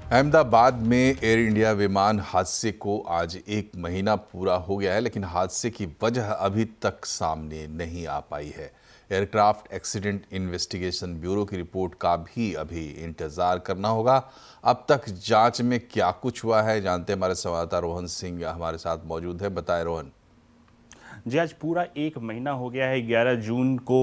अहमदाबाद में air India विमान हादसे को आज 1 महीना पूरा हो गया है, लेकिन हादसे की वजह अभी तक सामने नहीं आ पाई है। एयरक्राफ्ट एक्सीडेंट इन्वेस्टिगेशन ब्यूरो की रिपोर्ट का भी अभी इंतजार करना होगा। अब तक जांच में क्या कुछ हुआ है, जानते हैं हमारे संवाददाता रोहन सिंह हमारे साथ मौजूद है। बताएं रोहन। जी, आज पूरा 1 महीना हो गया है। 11 जून को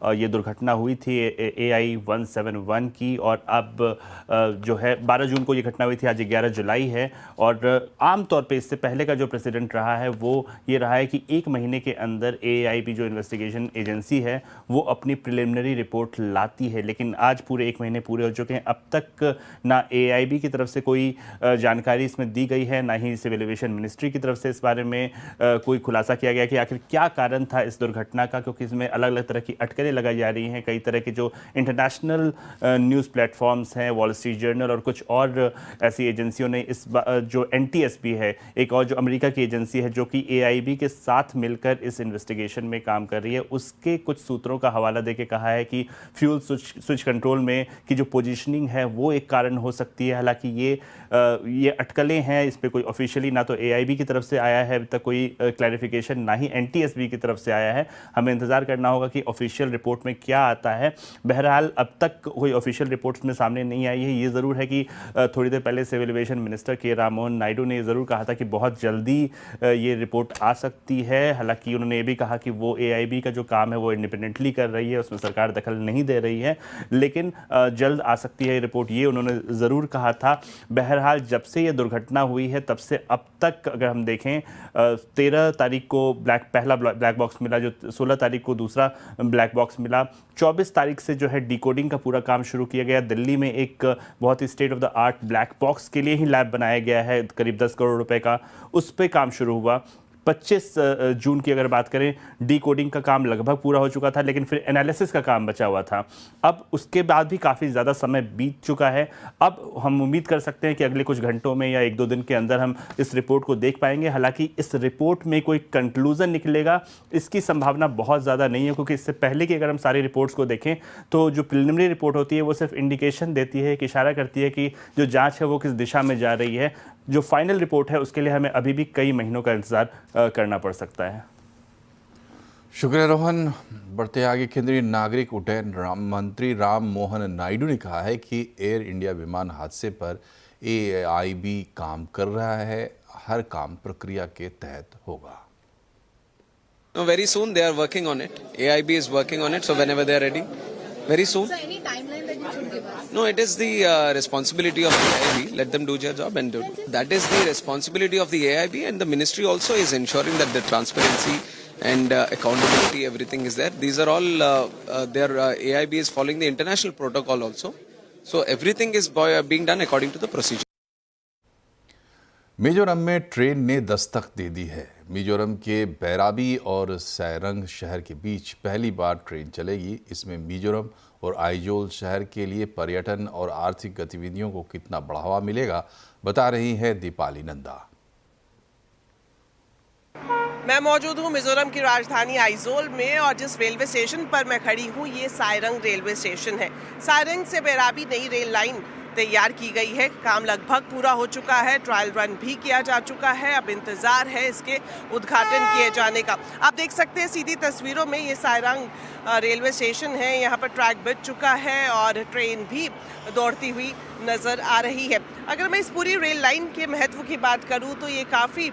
ये दुर्घटना हुई थी AI-171 की, और अब जो है 12 जून को ये घटना हुई थी। आज 11 जुलाई है, और आमतौर पे इससे पहले का जो प्रेसिडेंट रहा है वो ये रहा है कि 1 महीने के अंदर AIB जो इन्वेस्टिगेशन एजेंसी है वो अपनी प्रिलिमिनरी रिपोर्ट लाती है। लेकिन आज पूरे 1 महीने पूरे हो चुके हैं। अब तक ना AIB की तरफ से कोई जानकारी इसमें दी गई है, ना ही सिविल एविएशन मिनिस्ट्री की तरफ से इस बारे में कोई खुलासा किया गया कि आखिर क्या कारण था इस दुर्घटना का, क्योंकि इसमें अलग अलग तरह की अटकलें लगाई जा रही हैं। कई तरह के जो इंटरनेशनल न्यूज़ प्लेटफॉर्म्स हैं, वॉल स्ट्रीट जर्नल और कुछ और ऐसी एजेंसियों ने जो NTSB है, एक और जो अमेरिका की एजेंसी है जो कि AIB के साथ मिलकर इस इन्वेस्टिगेशन में काम कर रही है, उसके कुछ सूत्रों का हवाला देके कहा है कि फ्यूल स्विच कंट्रोल में की जो पोजीशनिंग है वो एक कारण हो सकती है। हालांकि ये अटकलें हैं, इस पर कोई ऑफिशियली ना तो AIB की तरफ से आया है अभी तक कोई क्लैरिफिकेशन, ना ही NTSB की तरफ से आया है। हमें इंतजार करना होगा कि ऑफिशियल रिपोर्ट में क्या आता है। बहरहाल अब तक कोई ऑफिशियल रिपोर्ट्स में सामने नहीं आई है। ये ज़रूर है कि थोड़ी देर पहले सिविल एविएशन मिनिस्टर के राममोहन नायडू ने ज़रूर कहा था कि बहुत जल्दी ये रिपोर्ट आ सकती है। हालांकि उन्होंने ये भी कहा कि वो AIB का जो काम है वो इंडिपेंडेंटली कर रही है, उसमें सरकार दखल नहीं दे रही है, लेकिन जल्द आ सकती है ये रिपोर्ट, ये उन्होंने ज़रूर कहा था। बहरहाल जब से ये दुर्घटना हुई है तब से अब तक अगर हम देखें, 13 तारीख को पहला ब्लैक बॉक्स मिला, जो 16 तारीख को दूसरा ब्लैक बॉक्स मिला, 24 तारीख से जो है डिकोडिंग का पूरा काम शुरू किया गया। दिल्ली में एक बहुत ही state of the art black box के लिए ही लैब बनाया गया है, करीब 10 करोड़ रुपए का, उस पर काम शुरू हुआ। 25 जून की अगर बात करें, डिकोडिंग का काम लगभग पूरा हो चुका था, लेकिन फिर एनालिसिस का काम बचा हुआ था। अब उसके बाद भी काफ़ी ज़्यादा समय बीत चुका है। अब हम उम्मीद कर सकते हैं कि अगले कुछ घंटों में या 1-2 दिन के अंदर हम इस रिपोर्ट को देख पाएंगे। हालांकि इस रिपोर्ट में कोई कंक्लूजन निकलेगा इसकी संभावना बहुत ज़्यादा नहीं है, क्योंकि इससे पहले की अगर हम सारी रिपोर्ट्स को देखें तो जो प्रिलिमिनरी रिपोर्ट होती है वो सिर्फ इंडिकेशन देती है, एक इशारा करती है कि जो जाँच है वो किस दिशा में जा रही है। जो फाइनल रिपोर्ट है उसके लिए हमें अभी भी कई महीनों का इंतजार करना पड़ सकता है। शुक्रिया रोहन। बढ़ते आगे, केंद्रीय नागरिक उड्डयन मंत्री राम मोहन नायडू ने कहा है कि एयर इंडिया विमान हादसे पर AIB काम कर रहा है, हर काम प्रक्रिया के तहत होगा। No, very soon they are working on it. AIB is working on it, so whenever they are ready, very soon. So any timeline that you should give us? No, it is the responsibility of the AIB. Let them do their job and do. That is the responsibility of the AIB, and the ministry also is ensuring that the transparency and accountability, everything is there. These are all AIB is following the international protocol also. So everything is being done according to the procedure. Mizoram में train ने दस्तक दे दी है। मिजोरम के बैराबी और सैरंग शहर के बीच पहली बार train चलेगी। इसमें मिजोरम और आइजोल शहर के लिए पर्यटन और आर्थिक गतिविधियों को कितना बढ़ावा मिलेगा, बता रही है दीपाली नंदा। मैं मौजूद हूँ मिजोरम की राजधानी आइजोल में, और जिस रेलवे स्टेशन पर मैं खड़ी हूँ ये सारंग रेलवे स्टेशन है। सारंग से बैराबी नई रेल लाइन तैयार की गई है, काम लगभग पूरा हो चुका है, ट्रायल रन भी किया जा चुका है, अब इंतजार है इसके उद्घाटन किए जाने का। आप देख सकते हैं सीधी तस्वीरों में ये सारंग रेलवे स्टेशन है, यहाँ पर ट्रैक बिछ चुका है और ट्रेन भी दौड़ती हुई नज़र आ रही है। अगर मैं इस पूरी रेल लाइन के महत्व की बात करूँ तो ये काफ़ी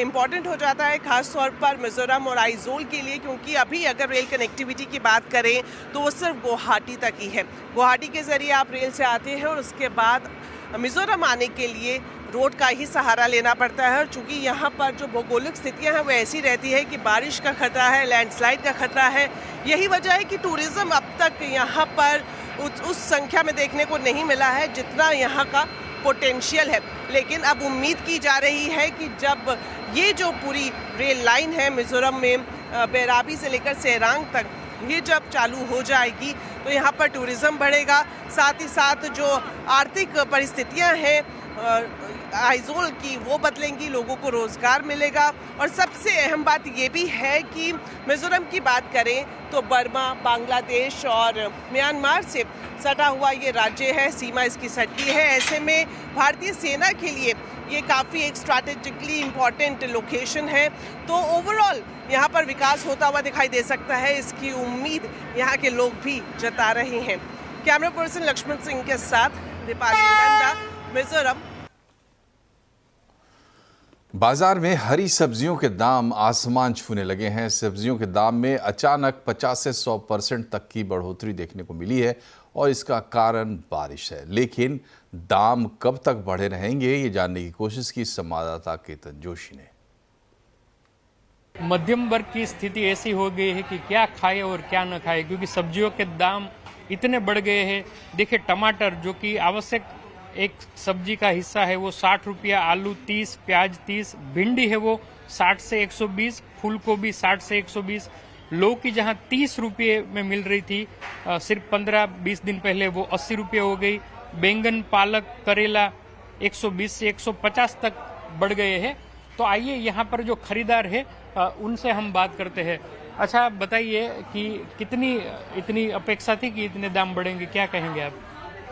इम्पॉर्टेंट हो जाता है, खास तौर पर मिजोरम और आइजोल के लिए, क्योंकि अभी अगर रेल कनेक्टिविटी की बात करें तो वो सिर्फ गुवाहाटी तक ही है। गुवाहाटी के ज़रिए आप रेल से आते हैं और उसके बाद मिजोरम आने के लिए रोड का ही सहारा लेना पड़ता है। और चूँकि यहाँ पर जो भौगोलिक स्थितियाँ हैं वो ऐसी रहती है कि बारिश का खतरा है, लैंडस्लाइड का खतरा है। यही वजह है कि टूरिज़्म अब तक यहाँ पर उस संख्या में देखने को नहीं मिला है जितना यहाँ का पोटेंशियल है। लेकिन अब उम्मीद की जा रही है कि जब ये जो पूरी रेल लाइन है मिजोरम में बैराबी से लेकर सेरांग तक ये जब चालू हो जाएगी तो यहाँ पर टूरिज़्म बढ़ेगा, साथ ही साथ जो आर्थिक परिस्थितियाँ हैं आइजोल की वो बदलेंगी, लोगों को रोजगार मिलेगा। और सबसे अहम बात ये भी है कि मिजोरम की बात करें तो बर्मा, बांग्लादेश और म्यांमार से सटा हुआ ये राज्य है, सीमा इसकी सटी है। ऐसे में भारतीय सेना के लिए ये काफ़ी एक स्ट्रैटेजिकली इम्पॉर्टेंट लोकेशन है। तो ओवरऑल यहाँ पर विकास होता हुआ दिखाई दे सकता है, इसकी उम्मीद यहाँ के लोग भी जता रहे हैं। कैमरा पर्सन लक्ष्मण सिंह के साथ दीपाली नंदा, मिजोरम। बाजार में हरी सब्जियों के दाम आसमान छूने लगे हैं। सब्जियों के दाम में अचानक 50 से 100% तक की बढ़ोतरी देखने को मिली है और इसका कारण बारिश है। लेकिन दाम कब तक बढ़े रहेंगे, ये जानने की कोशिश की संवाददाता केतन जोशी ने। मध्यम वर्ग की स्थिति ऐसी हो गई है कि क्या खाए और क्या न खाए, क्योंकि सब्जियों के दाम इतने बढ़ गए हैं। देखिए, टमाटर जो कि आवश्यक एक सब्जी का हिस्सा है वो 60 रुपया, आलू 30, प्याज 30, भिंडी है वो 60 से 120, फूल गोभी 60 से 120, लौकी जहां 30 रुपये में मिल रही थी सिर्फ 15-20 दिन पहले वो 80 रुपये हो गई। बैंगन, पालक, करेला 120 से 150 तक बढ़ गए हैं। तो आइए यहाँ पर जो खरीदार है उनसे हम बात करते हैं। अच्छा, बताइए कि कितनी इतनी अपेक्षा थी कि इतने दाम बढ़ेंगे, क्या कहेंगे आप?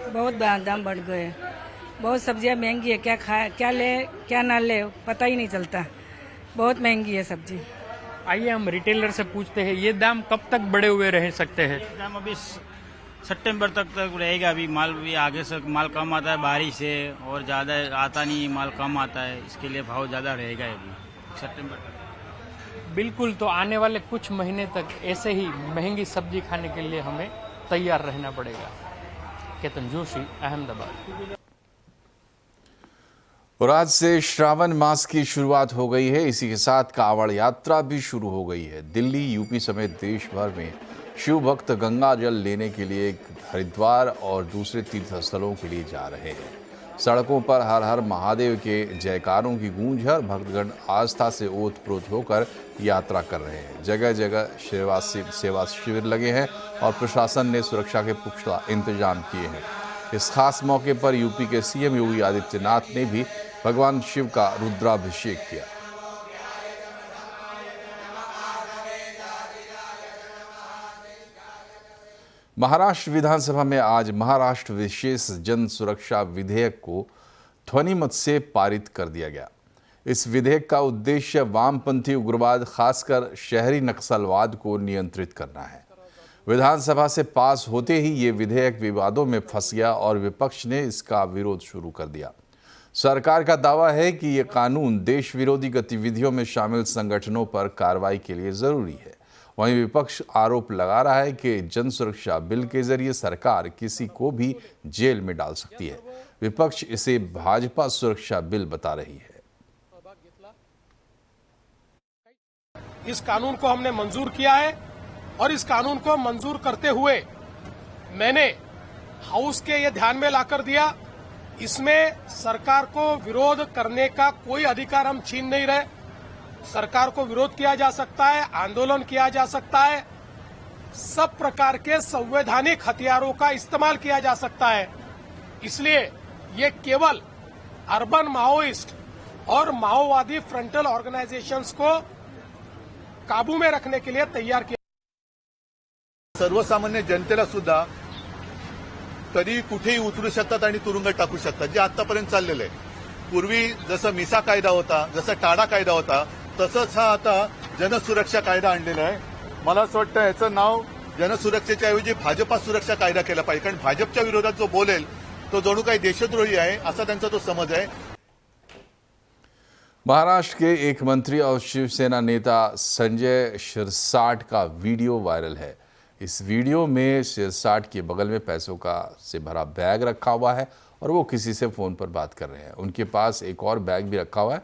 बहुत दाम बढ़ गए, बहुत सब्जियां महंगी है, क्या खाए, क्या ले क्या ना ले पता ही नहीं चलता, बहुत महंगी है सब्जी। आइए हम रिटेलर से पूछते हैं, ये दाम कब तक बढ़े हुए रह सकते हैं? दाम अभी सितंबर तक रहेगा। अभी माल भी आगे से माल कम आता है बारिश से, और ज़्यादा आता नहीं, माल कम आता है, इसके लिए भाव ज़्यादा रहेगा अभी सितंबर तक। बिल्कुल, तो आने वाले कुछ महीने तक ऐसे ही महंगी सब्जी खाने के लिए हमें तैयार रहना पड़ेगा। केतन जोशी, अहमदाबाद। और आज से श्रावण मास की शुरुआत हो गई है। इसी के साथ कांवड़ यात्रा भी शुरू हो गई है। दिल्ली, यूपी समेत देश भर में शिव भक्त गंगा जल लेने के लिए हरिद्वार और दूसरे तीर्थ स्थलों के लिए जा रहे हैं। सड़कों पर हर हर महादेव के जयकारों की गूंज है और भक्तगण आस्था से ओतप्रोत होकर यात्रा कर रहे हैं। जगह जगह सेवा शिविर लगे हैं और प्रशासन ने सुरक्षा के पुख्ता इंतजाम किए हैं। इस खास मौके पर यूपी के सीएम योगी आदित्यनाथ ने भी भगवान शिव का रुद्राभिषेक किया। महाराष्ट्र विधानसभा में आज महाराष्ट्र विशेष जन सुरक्षा विधेयक को ध्वनिमत से पारित कर दिया गया। इस विधेयक का उद्देश्य वामपंथी उग्रवाद, खासकर शहरी नक्सलवाद को नियंत्रित करना है। विधानसभा से पास होते ही ये विधेयक विवादों में फंस गया और विपक्ष ने इसका विरोध शुरू कर दिया। सरकार का दावा है कि ये कानून देश विरोधी गतिविधियों में शामिल संगठनों पर कार्रवाई के लिए जरूरी है। वहीं विपक्ष आरोप लगा रहा है कि जन सुरक्षा बिल के जरिए सरकार किसी को भी जेल में डाल सकती है। विपक्ष इसे भाजपा सुरक्षा बिल बता रही है। इस कानून को हमने मंजूर किया है और इस कानून को मंजूर करते हुए मैंने हाउस के ये ध्यान में लाकर दिया, इसमें सरकार को विरोध करने का कोई अधिकार हम छीन नहीं रहे। सरकार को विरोध किया जा सकता है, आंदोलन किया जा सकता है, सब प्रकार के संवैधानिक हथियारों का इस्तेमाल किया जा सकता है। इसलिए ये केवल अर्बन माओइस्ट और माओवादी फ्रंटल ऑर्गेनाइजेशंस को काबू में रखने के लिए तैयार किया। सर्वसामान्य जनतेला सुद्धा कधी कुठेही उचलू शकतात आणि तुरुंगात टाकू शकतात, जे आतापर्यंत चाललेलं आहे। पूर्वी जसं मिसा कायदा होता, जसं टाडा कायदा होता, तसंच हा आता जनसुरक्षा कायदा आणलेला आहे। मला असं वाटतं याचं नाव जनसुरक्षेच्या ऐवजी भाजपा सुरक्षा कायदा केला पाहिजे, कारण भाजपच्या विरोधात जो बोलेल तो जणू काही देशद्रोही आहे असा त्यांचा तो समज आहे। महाराष्ट्र के एक मंत्री और शिवसेना नेता संजय शिरसाट का वीडियो वायरल है। इस वीडियो में शिरसाट के बगल में पैसों का से भरा बैग रखा हुआ है और वो किसी से फ़ोन पर बात कर रहे हैं। उनके पास एक और बैग भी रखा हुआ है।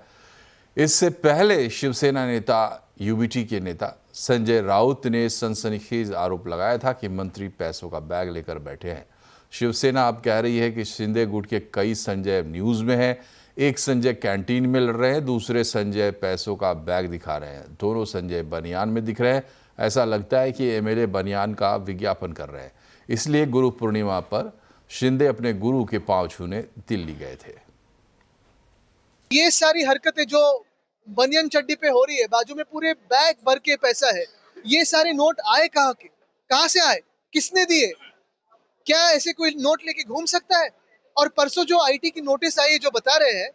इससे पहले शिवसेना नेता यूबीटी के नेता संजय राउत ने सनसनीखेज आरोप लगाया था कि मंत्री पैसों का बैग लेकर बैठे हैं। शिवसेना अब कह रही है कि शिंदे गुट के कई संजय न्यूज़ में हैं। एक संजय कैंटीन में लड़ रहे हैं, दूसरे संजय पैसों का बैग दिखा रहे हैं। दोनों संजय बनियान में दिख रहे हैं। ऐसा लगता है कि एमएलए बनियान का विज्ञापन कर रहे हैं। इसलिए गुरु पूर्णिमा पर शिंदे अपने गुरु के पांव छूने दिल्ली गए थे। ये सारी हरकतें जो बनियन चड्डी पे हो रही है, बाजू में पूरे बैग भर के पैसा है, ये सारे नोट आए कहाँ के, कहाँ से आए, किसने दिए? क्या ऐसे कोई नोट लेके घूम सकता है? और परसों जो आईटी की नोटिस आई है जो बता रहे हैं,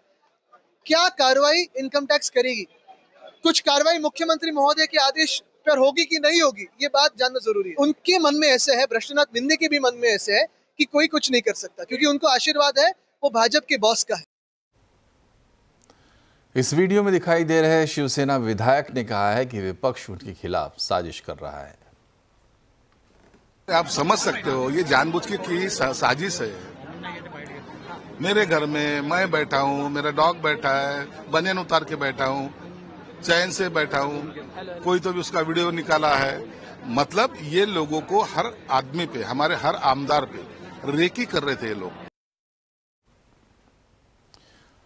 क्या कार्रवाई इनकम टैक्स करेगी? कुछ कार्रवाई मुख्यमंत्री महोदय के आदेश पर होगी कि नहीं होगी, ये बात जानना जरूरी है। उनके मन में ऐसे है, भ्रष्टनाथ बिंदे के भी मन में ऐसे है कि कोई कुछ नहीं कर सकता, क्योंकि उनको आशीर्वाद है वो भाजपा के बॉस का है। इस वीडियो में दिखाई दे रहे शिवसेना विधायक ने कहा है कि विपक्ष उनके खिलाफ साजिश कर रहा है। आप समझ सकते हो ये जानबूझ की साजिश है। मेरे घर में मैं बैठा हूँ, मेरा डॉग बैठा है, बनियान उतार के बैठा हूँ, चैन से बैठा हूँ, कोई तो भी उसका वीडियो निकाला है। मतलब ये लोगों को हर आदमी पे, हमारे हर आमदार पे रेकी कर रहे थे ये लोग।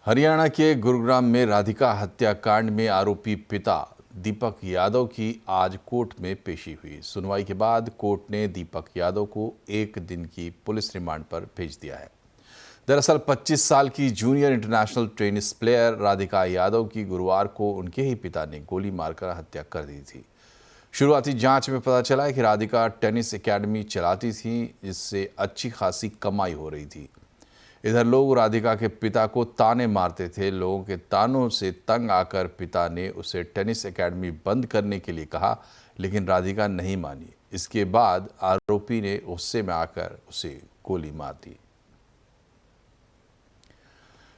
हरियाणा के गुरुग्राम में राधिका हत्याकांड में आरोपी पिता दीपक यादव की आज कोर्ट में पेशी हुई। सुनवाई के बाद कोर्ट ने दीपक यादव को 1 दिन की पुलिस रिमांड पर भेज दिया है। दरअसल 25 साल की junior international tennis player Radhika Yadav की गुरुवार को उनके ही पिता ने गोली मारकर हत्या कर दी थी। शुरुआती जांच में पता चला है कि राधिका टेनिस एकेडमी चलाती थी, जिससे अच्छी खासी कमाई हो रही थी। इधर लोग राधिका के पिता को ताने मारते थे। लोगों के तानों से तंग आकर पिता ने उसे टेनिस एकेडमी बंद करने के लिए कहा, लेकिन राधिका नहीं मानी। इसके बाद आरोपी ने गुस्से में आकर उसे गोली मार दी।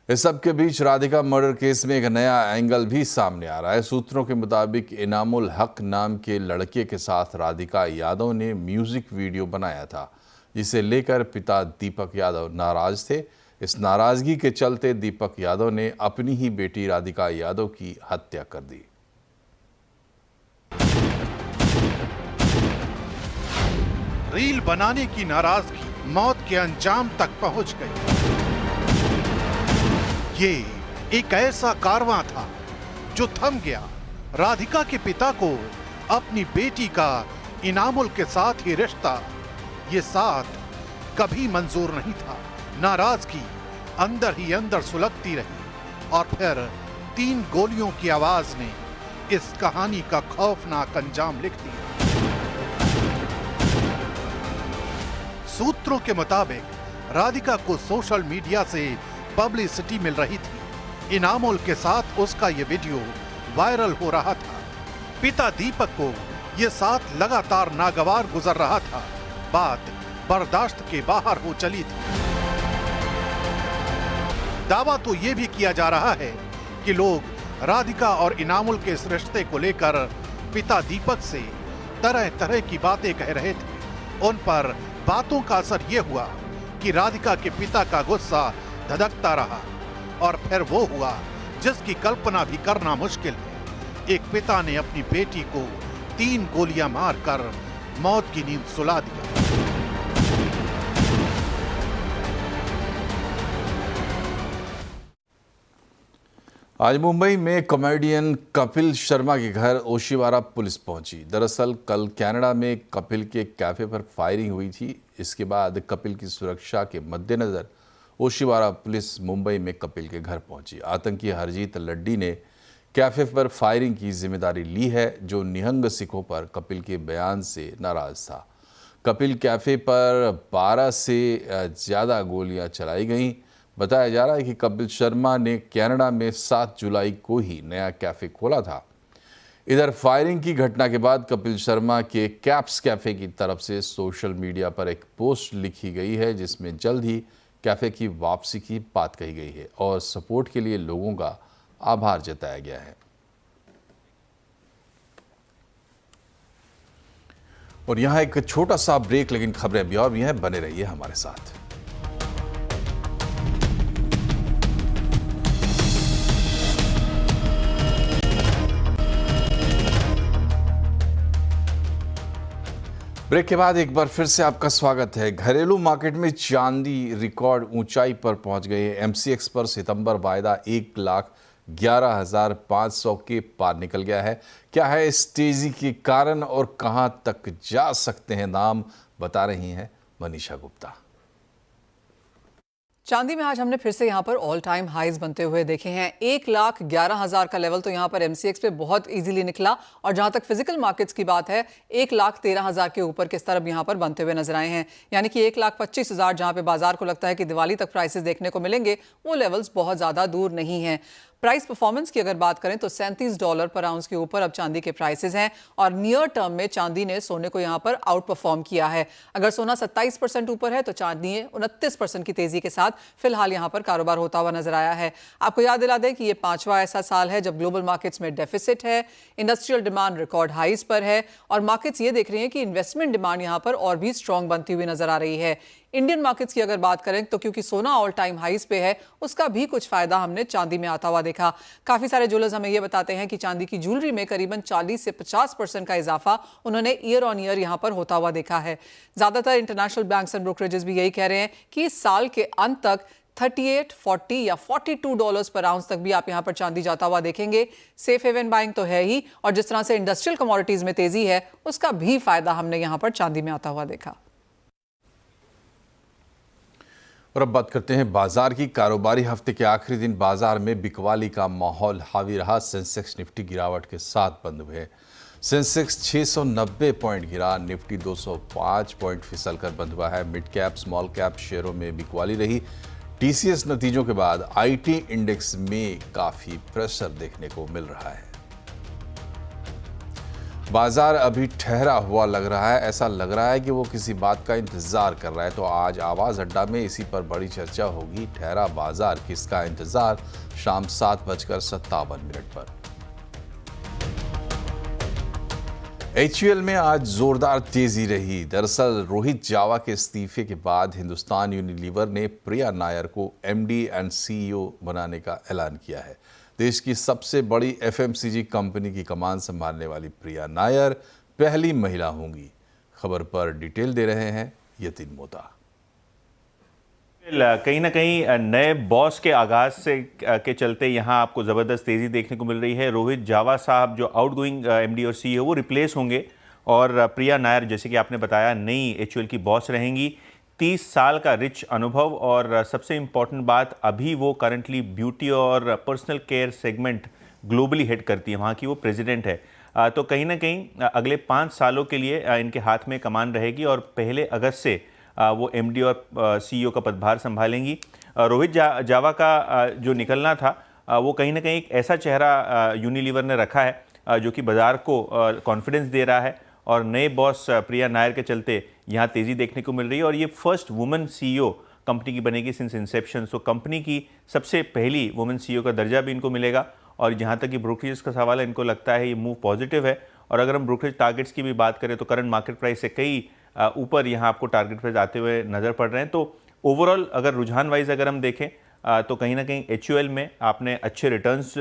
इस सब के बीच राधिका मर्डर केस में एक नया एंगल भी सामने आ रहा है। सूत्रों के मुताबिक इनामुल हक नाम के लड़के के साथ राधिका यादव ने म्यूजिक वीडियो बनाया था, जिसे लेकर पिता दीपक यादव नाराज थे। इस नाराजगी के चलते दीपक यादव ने अपनी ही बेटी राधिका यादव की हत्या कर दी। रील बनाने की नाराजगी मौत के अंजाम तक पहुंच गई। ये एक ऐसा कारवां था जो थम गया। राधिका के पिता को अपनी बेटी का इनामुल के साथ ही रिश्ता, ये साथ कभी मंजूर नहीं था। नाराजगी अंदर ही अंदर सुलगती रही और फिर 3 गोलियों की आवाज ने इस कहानी का खौफनाक अंजाम लिख दिया। सूत्रों के मुताबिक राधिका को सोशल मीडिया से पब्लिसिटी मिल रही थी। इनामुल के साथ उसका ये वीडियो वायरल हो रहा था। पिता दीपक को ये साथ लगातार नागवार गुजर रहा था। बात बर्दाश्त के बाहर हो चली थी। दावा तो ये भी किया जा रहा है कि लोग राधिका और इनामुल के इस रिश्ते को लेकर पिता दीपक से तरह तरह की बातें कह रहे थे। उन पर बातों का असर यह हुआ कि राधिका के पिता का गुस्सा धधकता रहा और फिर वो हुआ जिसकी कल्पना भी करना मुश्किल है। एक पिता ने अपनी बेटी को 3 गोलियां मारकर मौत की नींद सुला दिया। आज मुंबई में कॉमेडियन कपिल शर्मा के घर ओशिवारा पुलिस पहुंची। दरअसल कल कनाडा में कपिल के कैफे पर फायरिंग हुई थी। इसके बाद कपिल की सुरक्षा के मद्देनजर ओशिवारा पुलिस मुंबई में कपिल के घर पहुंची। आतंकी हरजीत लड्डी ने कैफे पर फायरिंग की जिम्मेदारी ली है, जो निहंग सिखों पर कपिल के बयान से नाराज था। कपिल कैफे पर 12 से ज़्यादा गोलियां चलाई गईं। बताया जा रहा है कि कपिल शर्मा ने कनाडा में 7 जुलाई को ही नया कैफे खोला था। इधर फायरिंग की घटना के बाद कपिल शर्मा के कैप्स कैफे की तरफ से सोशल मीडिया पर एक पोस्ट लिखी गई है, जिसमें जल्द ही कैफे की वापसी की बात कही गई है और सपोर्ट के लिए लोगों का आभार जताया गया है। और यहाँ एक छोटा सा ब्रेक, लेकिन खबरें भी और भी हैं, बने रहिए हमारे साथ। ब्रेक के बाद एक बार फिर से आपका स्वागत है। घरेलू मार्केट में चांदी रिकॉर्ड ऊंचाई पर पहुंच गई है। MCX पर सितंबर वायदा 1,11,500 के पार निकल गया है। क्या है इस तेजी के कारण और कहां तक जा सकते हैं दाम, बता रही हैं मनीषा गुप्ता। चांदी में आज हमने फिर से यहाँ पर ऑल टाइम हाईज बनते हुए देखे हैं। 1,11,000 का लेवल तो यहाँ पर MCX पे बहुत इजीली निकला और जहाँ तक फिजिकल मार्केट्स की बात है 1,13,000 के ऊपर किस तरफ यहाँ पर बनते हुए नजर आए हैं। यानी कि 1,25,000 जहाँ पे बाजार को लगता है कि दिवाली तक प्राइसेस देखने को मिलेंगे, वो लेवल्स बहुत ज़्यादा दूर नहीं हैं। प्राइस परफॉर्मेंस की अगर बात करें तो $37 पर आउंस के ऊपर अब चांदी के प्राइसेस हैं और नियर टर्म में चांदी ने सोने को यहां पर आउट परफॉर्म किया है। अगर सोना 27% ऊपर है तो चांदी ने 29% की तेजी के साथ फिलहाल यहां पर कारोबार होता हुआ नजर आया है। आपको याद दिला दें कि ये 5वां ऐसा साल है जब ग्लोबल मार्केट्स में डेफिसिट है, इंडस्ट्रियल डिमांड रिकॉर्ड हाइज पर है और मार्केट्स ये देख रही हैं कि इन्वेस्टमेंट डिमांड यहां पर और भी स्ट्रॉन्ग बनती हुई नजर आ रही है। इंडियन मार्केट्स की अगर बात करें तो क्योंकि सोना ऑल टाइम हाइज पे है, उसका भी कुछ फायदा हमने चांदी में आता हुआ देखा। काफी सारे ज्वेलर्स हमें ये बताते हैं कि चांदी की ज्वेलरी में करीबन 40 से 50% का इजाफा उन्होंने ईयर ऑन ईयर यहां पर होता हुआ देखा है। ज्यादातर इंटरनेशनल बैंक्स एंड ब्रोकरेजेस भी यही कह रहे हैं कि इस साल के अंत तक 38, 40 या $42 पर आउंस तक भी आप यहां पर चांदी जाता हुआ देखेंगे। सेफ हेवन बाइंग तो है ही और जिस तरह से इंडस्ट्रियल कमोडिटीज में तेजी है, उसका भी फायदा हमने यहां पर चांदी में आता हुआ देखा। और अब बात करते हैं बाजार की। कारोबारी हफ्ते के आखिरी दिन बाजार में बिकवाली का माहौल हावी रहा। सेंसेक्स निफ्टी गिरावट के साथ बंद हुए। सेंसेक्स 690 पॉइंट गिरा, निफ्टी 205 पॉइंट फिसल कर बंद हुआ है। मिड कैप स्मॉल कैप शेयरों में बिकवाली रही। TCS नतीजों के बाद IT इंडेक्स में काफी प्रेशर देखने को मिल रहा है। बाजार अभी ठहरा हुआ लग रहा है। ऐसा लग रहा है कि वो किसी बात का इंतजार कर रहा है। तो आज आवाज अड्डा में इसी पर बड़ी चर्चा होगी। ठहरा बाजार, किसका इंतजार? शाम 7:57 पर। HUL में आज जोरदार तेजी रही। दरअसल रोहित जावा के इस्तीफे के बाद हिंदुस्तान यूनिलीवर ने प्रिया नायर को MD एंड CEO बनाने का ऐलान किया है। देश की सबसे बड़ी FMCG कंपनी की कमान संभालने वाली प्रिया नायर पहली महिला होंगी। खबर पर डिटेल दे रहे हैं यतीन मोता। कहीं ना कहीं नए बॉस के आगाज से के चलते यहाँ आपको ज़बरदस्त तेज़ी देखने को मिल रही है। रोहित जावा साहब जो आउटगोइंग MD और CEO वो रिप्लेस होंगे और प्रिया नायर, जैसे कि आपने बताया, नई HUL की बॉस रहेंगी। 30 साल का रिच अनुभव और सबसे इम्पॉर्टेंट बात, अभी वो करंटली ब्यूटी और personal care segment globally head करती है, वहाँ की वो प्रेसिडेंट है। तो कहीं ना कहीं अगले 5 सालों के लिए इनके हाथ में कमान रहेगी और 1 अगस्त से वो MD और CEO का पदभार संभालेंगी। रोहित जावा का जो निकलना था वो कहीं ना कहीं एक ऐसा चेहरा यूनिलीवर ने रखा है जो कि बाजार को कॉन्फिडेंस दे रहा है और नए बॉस प्रिया नायर के चलते यहाँ तेज़ी देखने को मिल रही है और ये फर्स्ट वुमेन CEO कंपनी की बनेगी सिंस इंसेप्शन। सो कंपनी की सबसे पहली वुमेन CEO का दर्जा भी इनको मिलेगा और जहाँ तक कि ब्रोकरेज का सवाल है, इनको लगता है ये मूव पॉजिटिव है। और अगर हम ब्रोकरेज टारगेट्स की भी बात करें तो करंट मार्केट प्राइस से कई ऊपर यहाँ आपको टारगेट प्राइस आते हुए नज़र पड़ रहे हैं। तो ओवरऑल अगर रुझान वाइज अगर हम देखें तो कहीं ना कहीं HUL में आपने अच्छे रिटर्न्स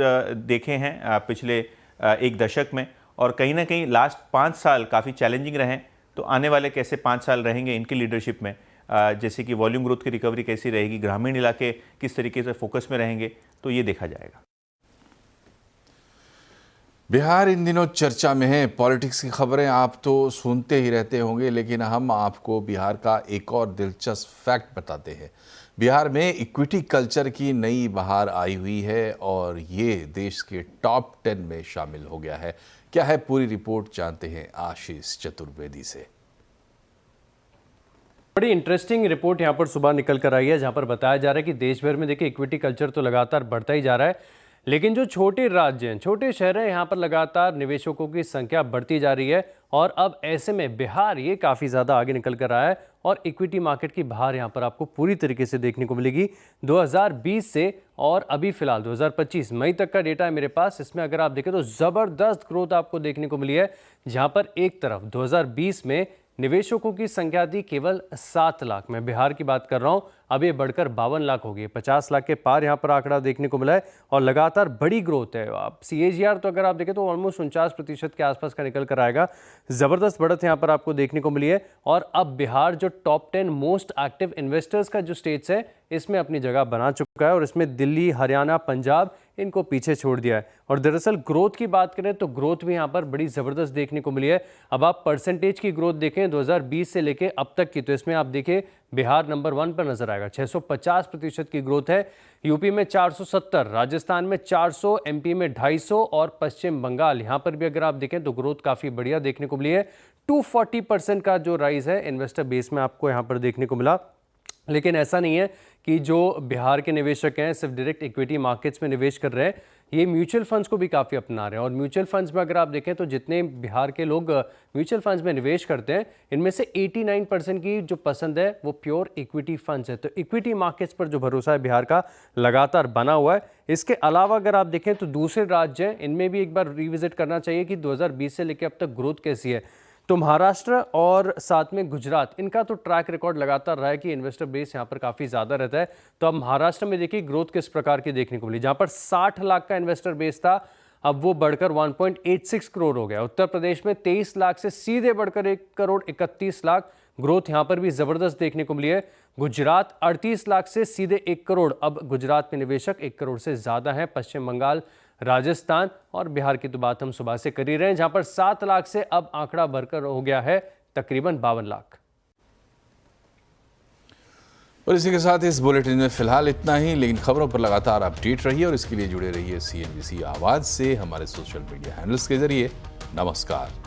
देखे हैं पिछले 1 दशक में और कहीं ना कहीं लास्ट 5 साल काफ़ी चैलेंजिंग रहे। तो आने वाले कैसे 5 साल रहेंगे इनकी लीडरशिप में, जैसे कि वॉल्यूम ग्रोथ की रिकवरी कैसी रहेगी, ग्रामीण इलाके किस तरीके से फोकस में रहेंगे, तो ये देखा जाएगा। बिहार इन दिनों चर्चा में है। पॉलिटिक्स की खबरें आप तो सुनते ही रहते होंगे, लेकिन हम आपको बिहार का एक और दिलचस्प फैक्ट बताते हैं। बिहार में इक्विटी कल्चर की नई बहार आई हुई है और ये देश के टॉप 10 में शामिल हो गया है। क्या है पूरी रिपोर्ट, जानते हैं आशीष चतुर्वेदी से। बड़ी इंटरेस्टिंग रिपोर्ट यहाँ पर सुबह निकल कर आई है, जहाँ पर बताया जा रहा है कि देश भर में देखिए इक्विटी कल्चर तो लगातार बढ़ता ही जा रहा है, लेकिन जो छोटे राज्य हैं, छोटे शहर हैं, यहाँ पर लगातार निवेशकों की संख्या बढ़ती जा रही है और अब ऐसे में बिहार ये काफ़ी ज़्यादा आगे निकल कर रहा है और इक्विटी मार्केट की बहार यहाँ पर आपको पूरी तरीके से देखने को मिलेगी 2020 से। और अभी फिलहाल 2025 मई तक का डेटा है मेरे पास। इसमें अगर आप देखें तो ज़बरदस्त ग्रोथ आपको देखने को मिली है, जहाँ पर एक तरफ 2020 में निवेशकों की संख्या थी केवल 7 लाख, मैं बिहार की बात कर रहा हूं, अब ये बढ़कर 52 लाख हो गई, 50 लाख के पार यहां पर आंकड़ा देखने को मिला है और लगातार बड़ी ग्रोथ है। आप CAGR तो अगर आप देखें तो ऑलमोस्ट 49% के आसपास का निकल कर आएगा। ज़बरदस्त बढ़त यहां पर आपको देखने को मिली है और अब बिहार जो टॉप 10 मोस्ट एक्टिव इन्वेस्टर्स का जो स्टेट्स है, इसमें अपनी जगह बना चुका है और इसमें दिल्ली, हरियाणा, पंजाब इनको पीछे छोड़ दिया है। और दरअसल ग्रोथ की बात करें तो ग्रोथ भी यहाँ पर बड़ी ज़बरदस्त देखने को मिली है। अब आप परसेंटेज की ग्रोथ देखें 2020 से लेके अब तक की, तो इसमें आप देखिए बिहार नंबर 1 पर नजर आएगा, 650% की ग्रोथ है। यूपी में 470, राजस्थान में 400, एमपी में 250 और पश्चिम बंगाल यहाँ पर भी अगर आप देखें तो ग्रोथ काफ़ी बढ़िया देखने को मिली है। 240% का जो राइज है इन्वेस्टर बेस में आपको यहाँ पर देखने को मिला। लेकिन ऐसा नहीं है कि जो बिहार के निवेशक हैं सिर्फ डायरेक्ट इक्विटी मार्केट्स में निवेश कर रहे हैं, ये म्यूचुअल फंड्स को भी काफ़ी अपना रहे हैं। और म्यूचुअल फंड्स में अगर आप देखें तो जितने बिहार के लोग म्यूचुअल फंड्स में निवेश करते हैं, इनमें से 89% की जो पसंद है वो प्योर इक्विटी फंड्स है। तो इक्विटी मार्केट्स पर जो भरोसा है बिहार का लगातार बना हुआ है। इसके अलावा अगर आप देखें तो दूसरे राज्य हैं, इनमें भी एक बार रिविजिट करना चाहिए कि 2020 से लेकर अब तक ग्रोथ कैसी है। तो महाराष्ट्र और साथ में गुजरात, इनका तो ट्रैक रिकॉर्ड लगातार रहा है कि इन्वेस्टर बेस यहाँ पर काफ़ी ज़्यादा रहता है। तो अब महाराष्ट्र में देखिए ग्रोथ किस प्रकार की देखने को मिली, जहाँ पर 60 लाख का इन्वेस्टर बेस था अब वो बढ़कर 1.86 करोड़ हो गया। उत्तर प्रदेश में 23 लाख से सीधे बढ़कर 1 करोड़ 31 लाख, ग्रोथ यहाँ पर भी ज़बरदस्त देखने को मिली है। गुजरात 38 लाख से सीधे 1 करोड़, अब गुजरात में निवेशक 1 करोड़ से ज़्यादा हैं। पश्चिम बंगाल, राजस्थान और बिहार की तो बात हम सुबह से कर ही रहे हैं, जहां पर 7 लाख से अब आंकड़ा बढ़कर हो गया है तकरीबन 52 लाख। और इसी के साथ इस बुलेटिन में फिलहाल इतना ही, लेकिन खबरों पर लगातार अपडेट रहिए और इसके लिए जुड़े रहिए CNBC आवाज से हमारे सोशल मीडिया हैंडल्स के जरिए। नमस्कार।